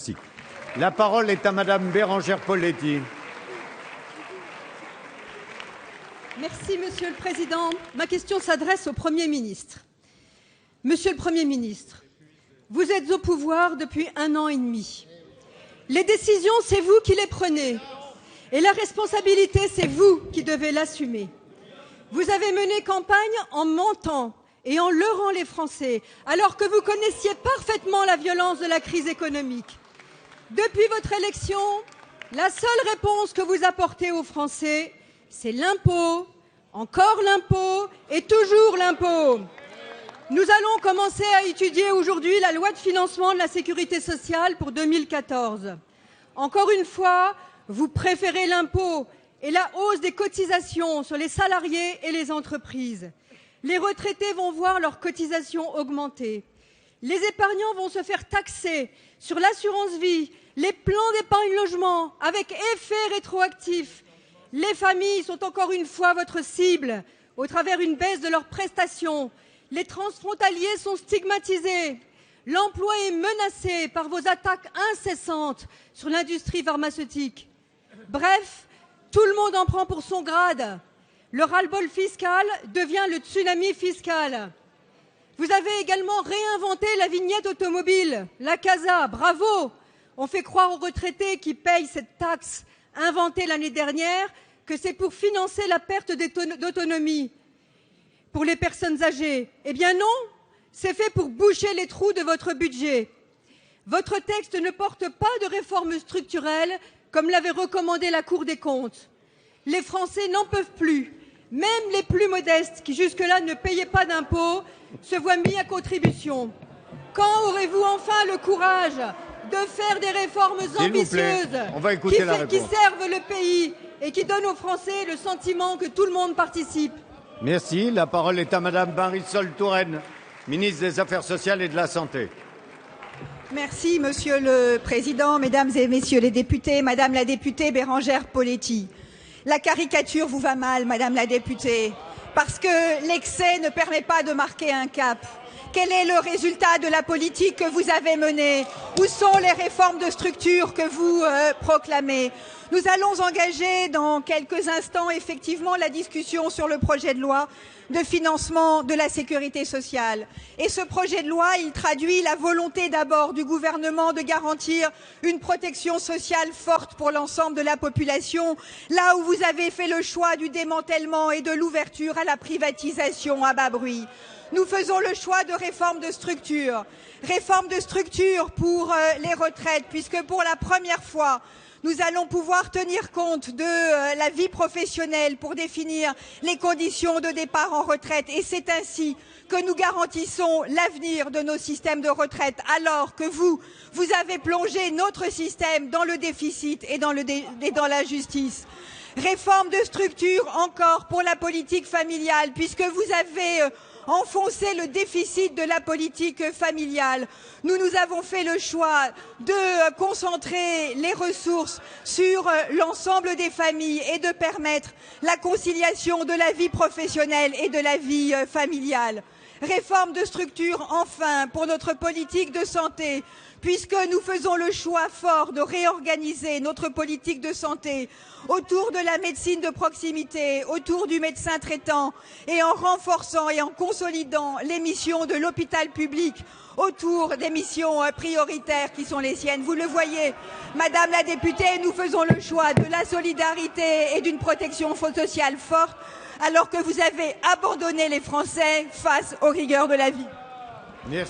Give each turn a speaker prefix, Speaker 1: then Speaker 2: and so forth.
Speaker 1: Merci. La parole est à Madame Bérengère Poletti.
Speaker 2: Merci, Monsieur le Président. Ma question s'adresse au Premier ministre. Monsieur le Premier ministre, vous êtes au pouvoir depuis 1 an et demi. Les décisions, c'est vous qui les prenez. Et la responsabilité, c'est vous qui devez l'assumer. Vous avez mené campagne en mentant et en leurrant les Français, alors que vous connaissiez parfaitement la violence de la crise économique. Depuis votre élection, la seule réponse que vous apportez aux Français, c'est l'impôt, encore l'impôt et toujours l'impôt. Nous allons commencer à étudier aujourd'hui la loi de financement de la sécurité sociale pour 2014. Encore une fois, vous préférez l'impôt et la hausse des cotisations sur les salariés et les entreprises. Les retraités vont voir leurs cotisations augmenter. Les épargnants vont se faire taxer sur l'assurance vie, les plans d'épargne logement avec effet rétroactif. Les familles sont encore une fois votre cible au travers d'une baisse de leurs prestations. Les transfrontaliers sont stigmatisés. L'emploi est menacé par vos attaques incessantes sur l'industrie pharmaceutique. Bref, tout le monde en prend pour son grade. Le ras-le-bol fiscal devient le tsunami fiscal. Vous avez également réinventé la vignette automobile, la CASA, bravo. On fait croire aux retraités qui payent cette taxe inventée l'année dernière que c'est pour financer la perte d'autonomie pour les personnes âgées. Eh bien non, c'est fait pour boucher les trous de votre budget. Votre texte ne porte pas de réforme structurelle comme l'avait recommandé la Cour des comptes. Les Français n'en peuvent plus. Même les plus modestes, qui jusque-là ne payaient pas d'impôts, se voient mis à contribution. Quand aurez-vous enfin le courage de faire des réformes ambitieuses qui servent le pays et qui donnent aux Français le sentiment que tout le monde participe?
Speaker 1: Merci. La parole est à Madame Marisol Touraine, ministre des Affaires sociales et de la Santé.
Speaker 3: Merci, Monsieur le Président, Mesdames et Messieurs les députés, Madame la députée Bérengère Poletti. La caricature vous va mal, Madame la députée, parce que l'excès ne permet pas de marquer un cap. Quel est le résultat de la politique que vous avez menée? Où sont les réformes de structure que vous proclamez? Nous allons engager dans quelques instants effectivement la discussion sur le projet de loi de financement de la sécurité sociale. Et ce projet de loi, il traduit la volonté d'abord du gouvernement de garantir une protection sociale forte pour l'ensemble de la population, là où vous avez fait le choix du démantèlement et de l'ouverture à la privatisation à bas bruit. Nous faisons le choix de réforme de structure pour les retraites, puisque pour la première fois, nous allons pouvoir tenir compte de la vie professionnelle pour définir les conditions de départ en retraite. Et c'est ainsi que nous garantissons l'avenir de nos systèmes de retraite, alors que vous avez plongé notre système dans le déficit et dans l'injustice. Réforme de structure encore pour la politique familiale, puisque vous avez enfoncer le déficit de la politique familiale. Nous avons fait le choix de concentrer les ressources sur l'ensemble des familles et de permettre la conciliation de la vie professionnelle et de la vie familiale. Réforme de structure, enfin, pour notre politique de santé, puisque nous faisons le choix fort de réorganiser notre politique de santé autour de la médecine de proximité, autour du médecin traitant, et en renforçant et en consolidant les missions de l'hôpital public autour des missions prioritaires qui sont les siennes. Vous le voyez, Madame la députée, nous faisons le choix de la solidarité et d'une protection sociale forte, alors que vous avez abandonné les Français face aux rigueurs de la vie.
Speaker 1: Merci.